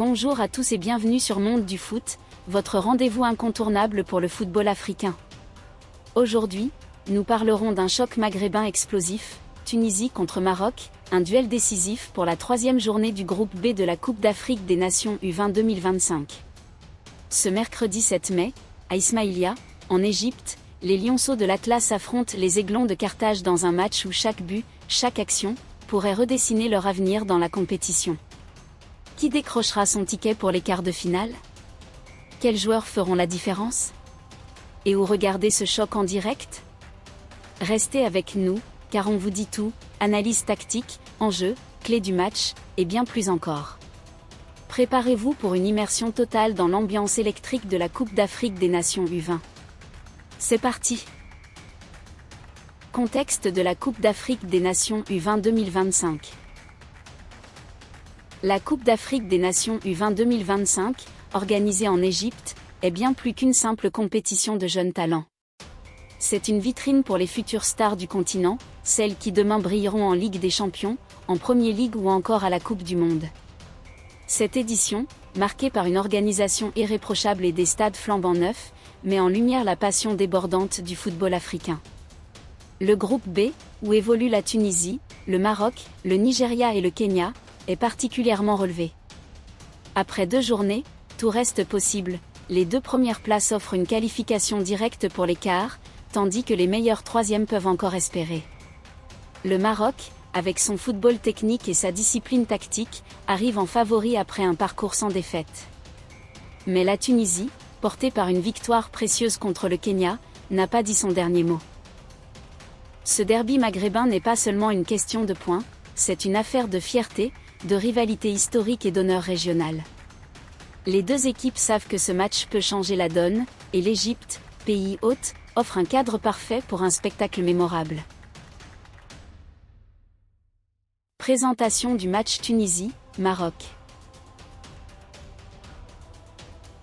Bonjour à tous et bienvenue sur Monde du Foot, votre rendez-vous incontournable pour le football africain. Aujourd'hui, nous parlerons d'un choc maghrébin explosif, Tunisie contre Maroc, un duel décisif pour la 3e journée du groupe B de la Coupe d'Afrique des Nations U20 2025. Ce mercredi 7 mai, à Ismaïlia, en Égypte, les lionceaux de l'Atlas affrontent les Aiglons de Carthage dans un match où chaque but, chaque action, pourrait redessiner leur avenir dans la compétition. Qui décrochera son ticket pour les quarts de finale? Quels joueurs feront la différence? Et où regarder ce choc en direct? Restez avec nous, car on vous dit tout, analyse tactique, enjeux, clés du match, et bien plus encore. Préparez-vous pour une immersion totale dans l'ambiance électrique de la Coupe d'Afrique des Nations U20. C'est parti! Contexte de la Coupe d'Afrique des Nations U20 2025. La Coupe d'Afrique des Nations U20 2025, organisée en Égypte, est bien plus qu'une simple compétition de jeunes talents. C'est une vitrine pour les futures stars du continent, celles qui demain brilleront en Ligue des Champions, en Premier League ou encore à la Coupe du Monde. Cette édition, marquée par une organisation irréprochable et des stades flambant neufs, met en lumière la passion débordante du football africain. Le groupe B, où évoluent la Tunisie, le Maroc, le Nigeria et le Kenya, est particulièrement relevé. Après 2 journées, tout reste possible, les 2 premières places offrent une qualification directe pour les quarts, tandis que les meilleurs 3e peuvent encore espérer. Le Maroc, avec son football technique et sa discipline tactique, arrive en favori après un parcours sans défaite. Mais la Tunisie, portée par une victoire précieuse contre le Kenya, n'a pas dit son dernier mot. Ce derby maghrébin n'est pas seulement une question de points, c'est une affaire de fierté, de rivalité historique et d'honneur régional. Les 2 équipes savent que ce match peut changer la donne, et l'Égypte, pays hôte, offre un cadre parfait pour un spectacle mémorable. Présentation du match Tunisie-Maroc.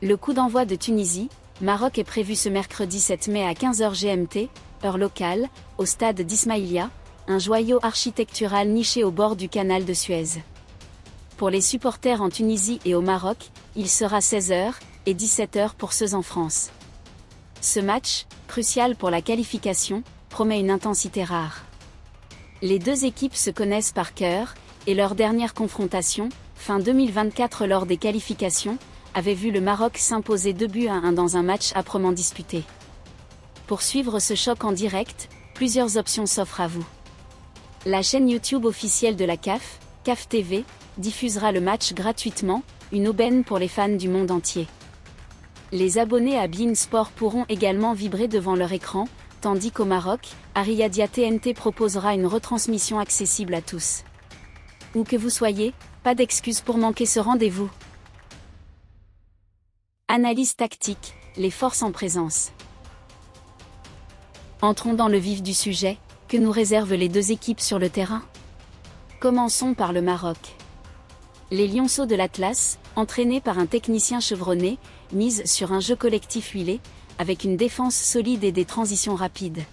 Le coup d'envoi de Tunisie-Maroc est prévu ce mercredi 7 mai à 15h GMT, heure locale, au stade d'Ismaïlia, un joyau architectural niché au bord du canal de Suez. Pour les supporters en Tunisie et au Maroc, il sera 16h et 17h pour ceux en France. Ce match, crucial pour la qualification, promet une intensité rare. Les 2 équipes se connaissent par cœur, et leur dernière confrontation, fin 2024 lors des qualifications, avait vu le Maroc s'imposer 2-1 dans un match âprement disputé. Pour suivre ce choc en direct, plusieurs options s'offrent à vous. La chaîne YouTube officielle de la CAF, CAF TV, diffusera le match gratuitement, une aubaine pour les fans du monde entier. Les abonnés à beIN Sport pourront également vibrer devant leur écran, tandis qu'au Maroc, Ariadia TNT proposera une retransmission accessible à tous. Où que vous soyez, pas d'excuse pour manquer ce rendez-vous. Analyse tactique, les forces en présence. Entrons dans le vif du sujet, que nous réservent les 2 équipes sur le terrain? Commençons par le Maroc. Les lionceaux de l'Atlas, entraînés par un technicien chevronné, misent sur un jeu collectif huilé, avec une défense solide et des transitions rapides.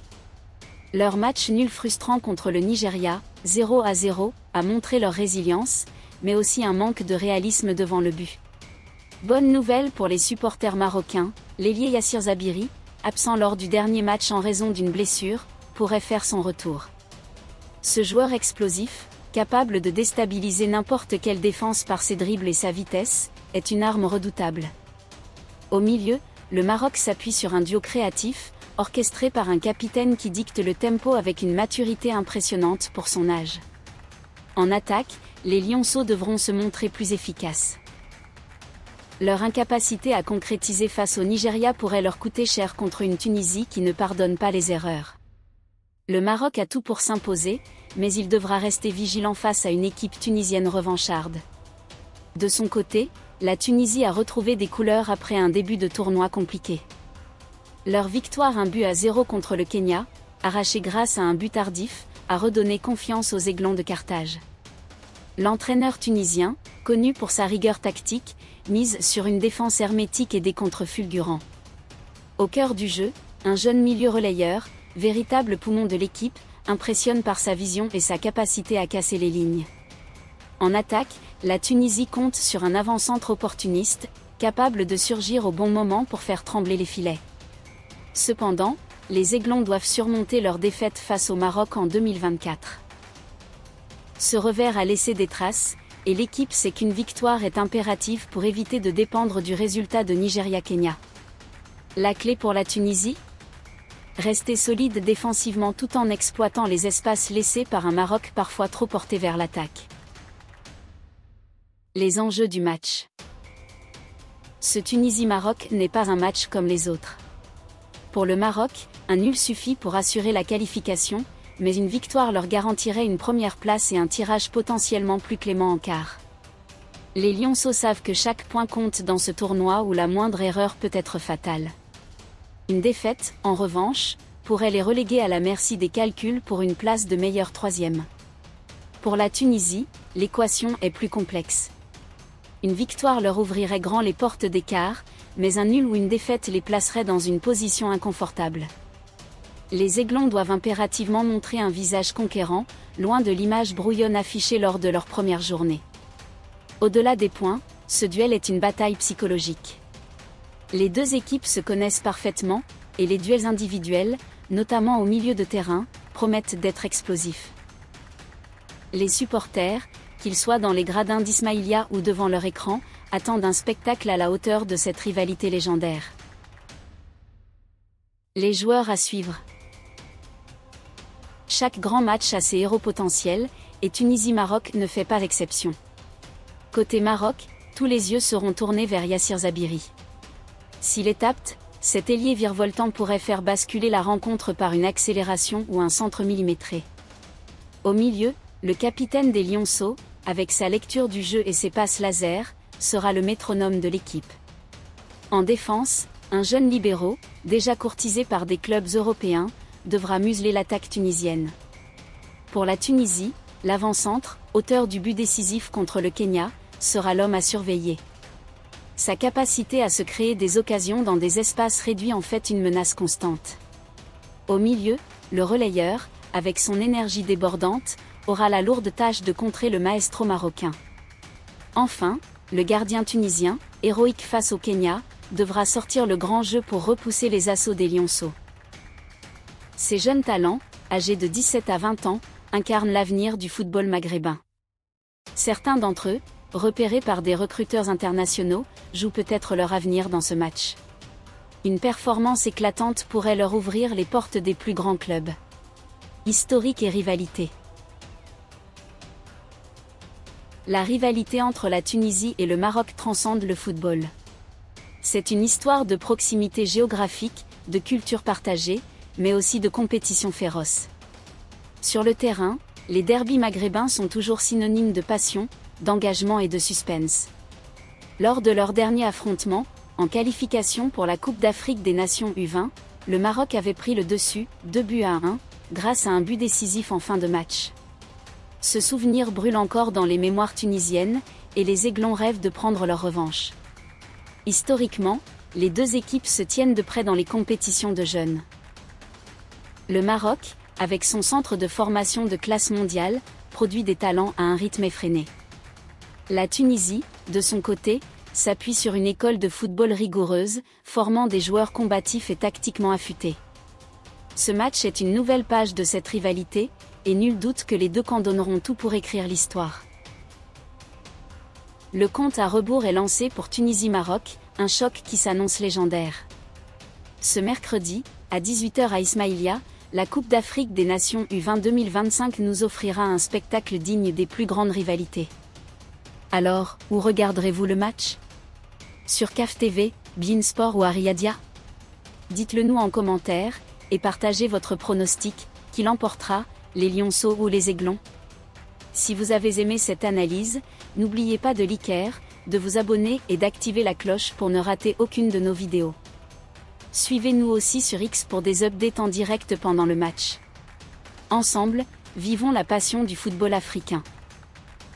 Leur match nul frustrant contre le Nigeria, 0-0, a montré leur résilience, mais aussi un manque de réalisme devant le but. Bonne nouvelle pour les supporters marocains, l'ailier Yassir Zabiri, absent lors du dernier match en raison d'une blessure, pourrait faire son retour. Ce joueur explosif, capable de déstabiliser n'importe quelle défense par ses dribbles et sa vitesse, est une arme redoutable. Au milieu, le Maroc s'appuie sur un duo créatif, orchestré par un capitaine qui dicte le tempo avec une maturité impressionnante pour son âge. En attaque, les lionceaux devront se montrer plus efficaces. Leur incapacité à concrétiser face au Nigeria pourrait leur coûter cher contre une Tunisie qui ne pardonne pas les erreurs. Le Maroc a tout pour s'imposer, mais il devra rester vigilant face à une équipe tunisienne revancharde. De son côté, la Tunisie a retrouvé des couleurs après un début de tournoi compliqué. Leur victoire 1-0 contre le Kenya, arrachée grâce à un but tardif, a redonné confiance aux Aiglons de Carthage. L'entraîneur tunisien, connu pour sa rigueur tactique, mise sur une défense hermétique et des contres fulgurants. Au cœur du jeu, un jeune milieu relayeur, véritable poumon de l'équipe, impressionne par sa vision et sa capacité à casser les lignes. En attaque, la Tunisie compte sur un avant-centre opportuniste, capable de surgir au bon moment pour faire trembler les filets. Cependant, les Aiglons doivent surmonter leur défaite face au Maroc en 2024. Ce revers a laissé des traces, et l'équipe sait qu'une victoire est impérative pour éviter de dépendre du résultat de Nigeria-Kenya. La clé pour la Tunisie ? Rester solide défensivement tout en exploitant les espaces laissés par un Maroc parfois trop porté vers l'attaque. Les enjeux du match. Ce Tunisie-Maroc n'est pas un match comme les autres. Pour le Maroc, un nul suffit pour assurer la qualification, mais une victoire leur garantirait une première place et un tirage potentiellement plus clément en quart. Les Lionceaux savent que chaque point compte dans ce tournoi où la moindre erreur peut être fatale. Une défaite, en revanche, pourrait les reléguer à la merci des calculs pour une place de meilleur troisième. Pour la Tunisie, l'équation est plus complexe. Une victoire leur ouvrirait grand les portes des quarts, mais un nul ou une défaite les placerait dans une position inconfortable. Les Aiglons doivent impérativement montrer un visage conquérant, loin de l'image brouillonne affichée lors de leur première journée. Au-delà des points, ce duel est une bataille psychologique. Les deux équipes se connaissent parfaitement, et les duels individuels, notamment au milieu de terrain, promettent d'être explosifs. Les supporters, qu'ils soient dans les gradins d'Ismaïlia ou devant leur écran, attendent un spectacle à la hauteur de cette rivalité légendaire. Les joueurs à suivre. Chaque grand match a ses héros potentiels, et Tunisie-Maroc ne fait pas exception. Côté Maroc, tous les yeux seront tournés vers Yassir Zabiri. S'il est apte, cet ailier virevoltant pourrait faire basculer la rencontre par une accélération ou un centre millimétré. Au milieu, le capitaine des Lionceaux, avec sa lecture du jeu et ses passes laser, sera le métronome de l'équipe. En défense, un jeune libéro, déjà courtisé par des clubs européens, devra museler l'attaque tunisienne. Pour la Tunisie, l'avant-centre, auteur du but décisif contre le Kenya, sera l'homme à surveiller. Sa capacité à se créer des occasions dans des espaces réduits en fait une menace constante. Au milieu, le relayeur, avec son énergie débordante, aura la lourde tâche de contrer le maestro marocain. Enfin, le gardien tunisien, héroïque face au Kenya, devra sortir le grand jeu pour repousser les assauts des Lionceaux. Ces jeunes talents, âgés de 17 à 20 ans, incarnent l'avenir du football maghrébin. Certains d'entre eux, repérés par des recruteurs internationaux, jouent peut-être leur avenir dans ce match. Une performance éclatante pourrait leur ouvrir les portes des plus grands clubs. Historique et rivalité. La rivalité entre la Tunisie et le Maroc transcende le football. C'est une histoire de proximité géographique, de culture partagée, mais aussi de compétition féroce. Sur le terrain, les derbys maghrébins sont toujours synonymes de passion, d'engagement et de suspense. Lors de leur dernier affrontement, en qualification pour la Coupe d'Afrique des Nations U20, le Maroc avait pris le dessus, 2-1, grâce à un but décisif en fin de match. Ce souvenir brûle encore dans les mémoires tunisiennes, et les Aiglons rêvent de prendre leur revanche. Historiquement, les deux équipes se tiennent de près dans les compétitions de jeunes. Le Maroc, avec son centre de formation de classe mondiale, produit des talents à un rythme effréné. La Tunisie, de son côté, s'appuie sur une école de football rigoureuse, formant des joueurs combatifs et tactiquement affûtés. Ce match est une nouvelle page de cette rivalité, et nul doute que les deux camps donneront tout pour écrire l'histoire. Le compte à rebours est lancé pour Tunisie-Maroc, un choc qui s'annonce légendaire. Ce mercredi, à 18 h à Ismaïlia, la Coupe d'Afrique des Nations U20 2025 nous offrira un spectacle digne des plus grandes rivalités. Alors, où regarderez-vous le match ? Sur CAF TV, beIN Sport ou Ariadia ? Dites-le nous en commentaire, et partagez votre pronostic, qui l'emportera, les Lionceaux ou les Aiglons ? Si vous avez aimé cette analyse, n'oubliez pas de liker, de vous abonner et d'activer la cloche pour ne rater aucune de nos vidéos. Suivez-nous aussi sur X pour des updates en direct pendant le match. Ensemble, vivons la passion du football africain.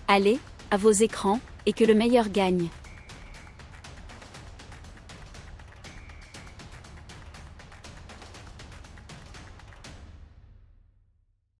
Allez, à vos écrans, et que le meilleur gagne.